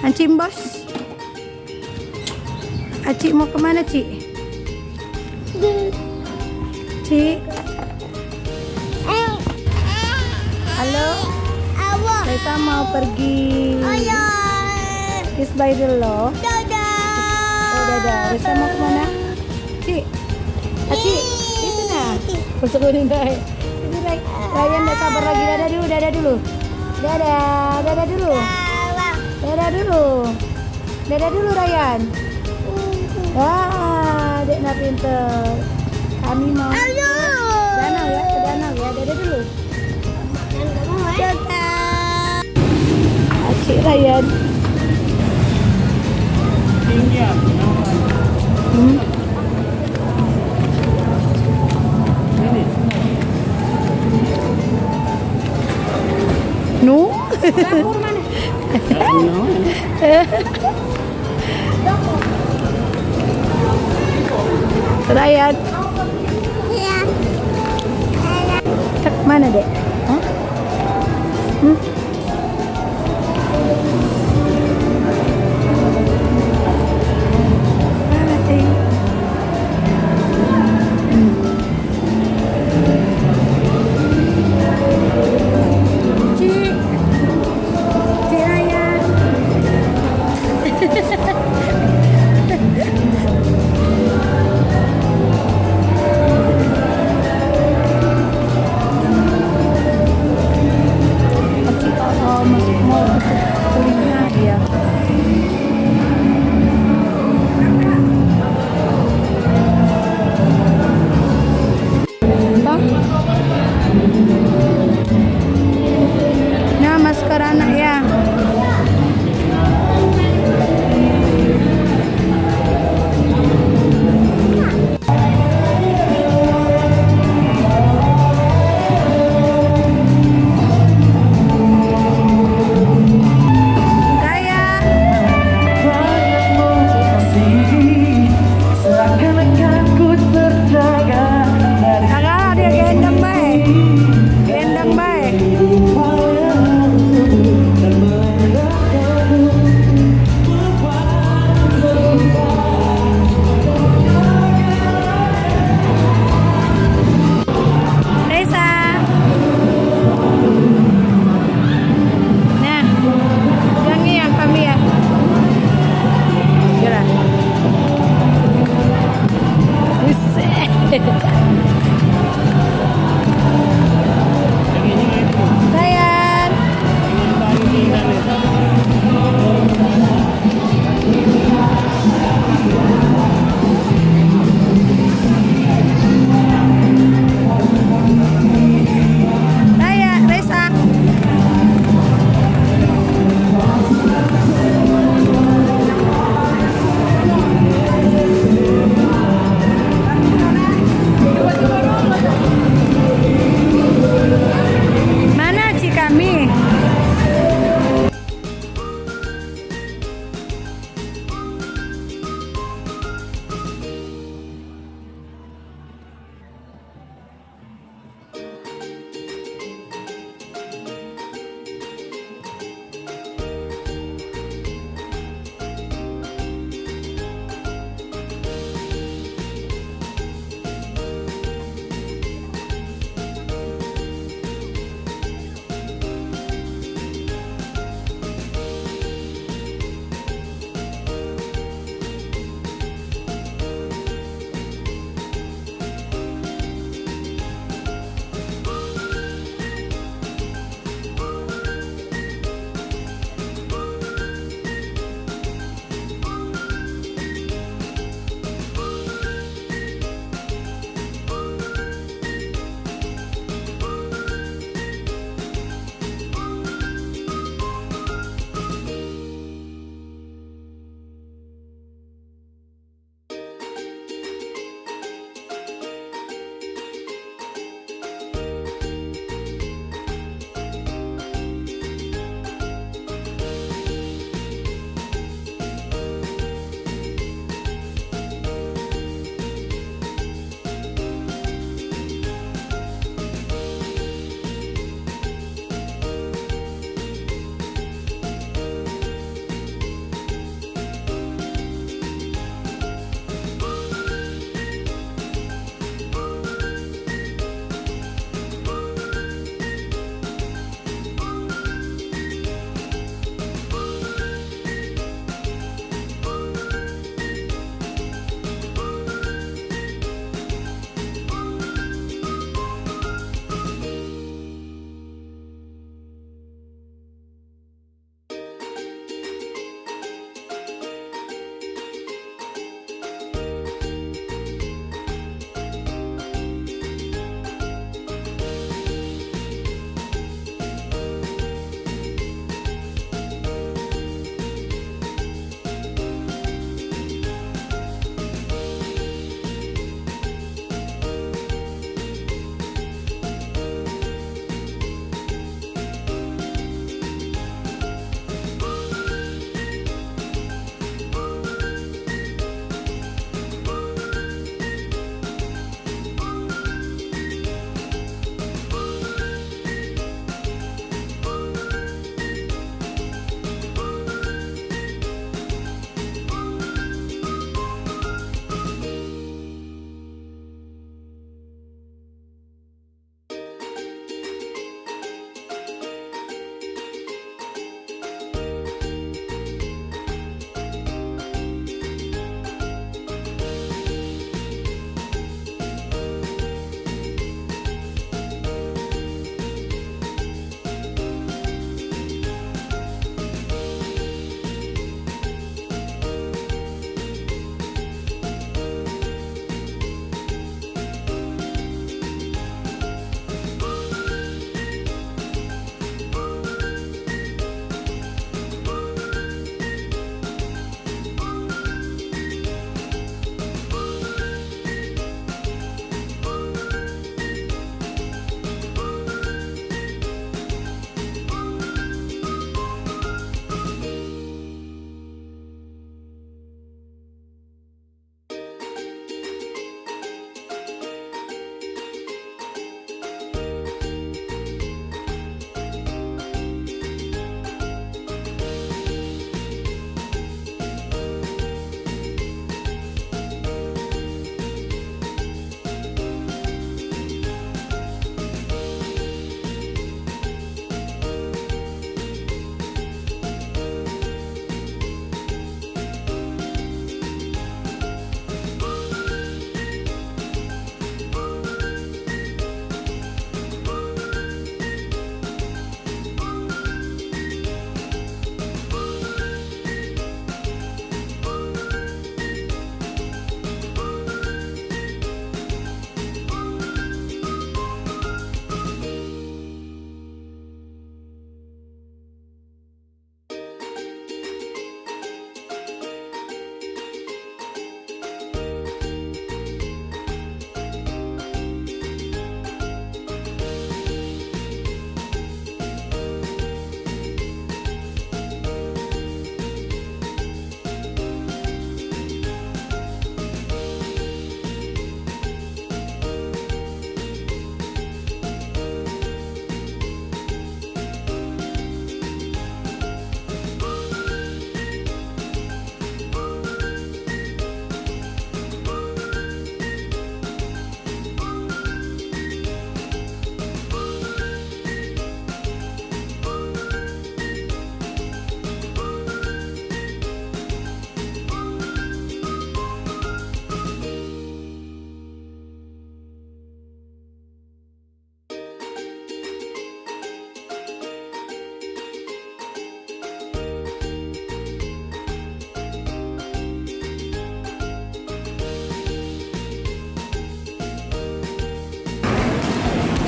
Ancim bos. Aci mau kemana Ci? Ci. Halo. Kita mau pergi. Kiss bye dulu. Oh dadah. Risa mau kemana? Ci. Aci. Itu nah. Persekonin deh. Ini baik. Ryan nggak sabar lagi. Dadah dulu. Dadah dulu. Dadah. Dadah dulu. Dadah dulu. Dadah dulu Ryan. Wah, Dek Na pinter. Kami mau ke danau ya, ke danau ya. Dadah dulu. Dadah. Acik Ryan. Nu? Dapur mana? Ryan. Cek mana Dek? Hah? Mana Dek? Cik. Cik Ryan.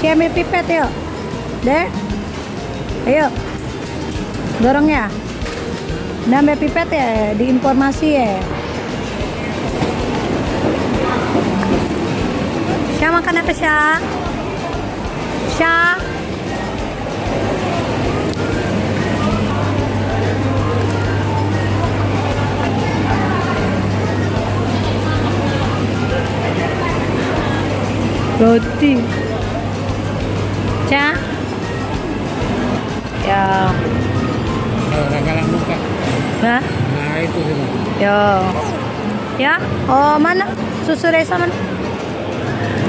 Si ambil pipet yuk. Dek. Ayo. Dorong ya. Nah, ambil pipet ya, diinformasi ya. Syah makan apa Syah? Syah. Roti. Syah. Ya. Galang muka. Hah? Nah itu sih. Yo. Ya. Oh, mana? Susu Resa mana?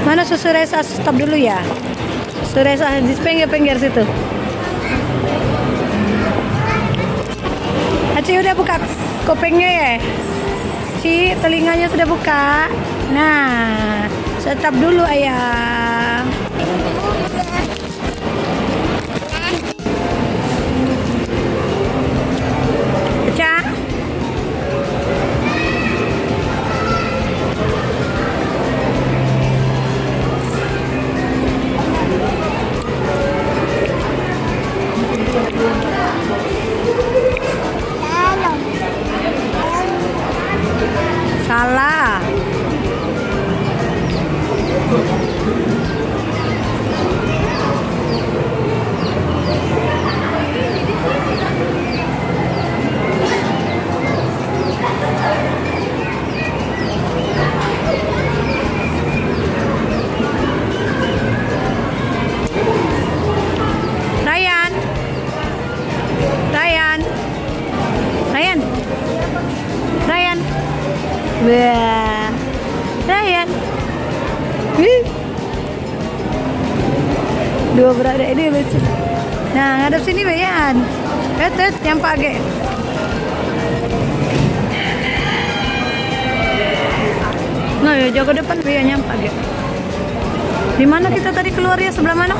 Mana susu Resa? Stop dulu ya. Susu Resa di pinggir-pinggir situ. Aci udah buka kupingnya ya? Ci, telinganya sudah buka. Nah, stop dulu ayah. Aca. Salah. Ryan. Ryan. Ryan. Ryan. Wah. Ryan. Wih. Dua beradik ini lucu. Nah, ngadep sini Bayan. Betet yang page. Nah, ya jaga depan Bayan yang page. Di mana kita tadi keluar ya? Sebelah mana?